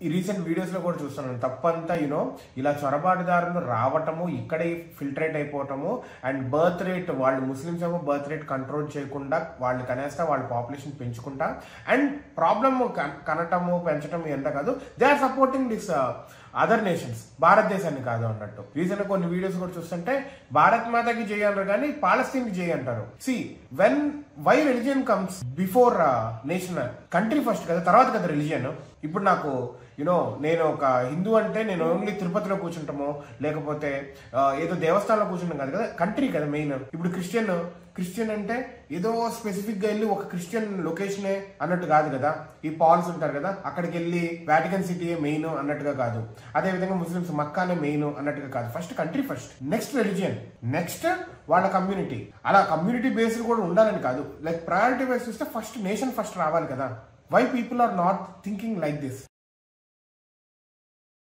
ఈ recent videos లో కూడా చూస్తున్నాను తప్పంతా ఇలా చొరబాటుదారులు రావటము ఇక్కడే ఫిల్టరేట్ అయిపోవటము అండ్ బర్త్ రేట్ వాళ్ళు ముస్లిమ్స్ ఏమో బర్త్ రేట్ కంట్రోల్ చేయకుండా వాళ్ళు కనేస్తా వాళ్ళ పాపులేషన్ పెంచుకుంటా అండ్ ప్రాబ్లమ్ కనటము పెంచటము ఎంత కాదు they are supporting this other nations భారతదేశాన్ని కాదు అన్నట్టు రీసెంట్ గా కొన్ని వీడియోస్ కూడా చూస్తుంటే భారత్ మాతకి జై అంటారు కానీ పాలస్తీన్ కి జై అంటారు why religion comes before nation country first కదా తర్వాత కదా రిలిజియన్ ఇప్పుడు నాకు నేను ఒక హిందూ అంటే నేను ఓన్లీ తిరుపతిలో కూర్చుంటాము లేకపోతే ఏదో దేవస్థానంలో కూర్చుంటాం కాదు కదా కంట్రీ కదా మెయిన్ ఇప్పుడు క్రిస్టియన్ అంటే ఏదో స్పెసిఫిక్ గా వెళ్ళి ఒక క్రిస్టియన్ లొకేషనే అన్నట్టు కాదు కదా ఈ పాల్స్ ఉంటారు కదా అక్కడికి వెళ్ళి వాటికన్ సిటీ మెయిన్ అన్నట్టుగా కాదు అదే విధంగా ముస్లిమ్స్ మక్కానే మెయిన్ అన్నట్టుగా కాదు first country first next religion next వాళ్ళ కమ్యూనిటీ అలా కమ్యూనిటీ బేస్డ్ కూడా ఉండాలని కాదు లైక్ ప్రయారిటీ బేస్ చూస్తే ఫస్ట్ నేషన్ ఫస్ట్ రావాలి కదా why people are not thinking like this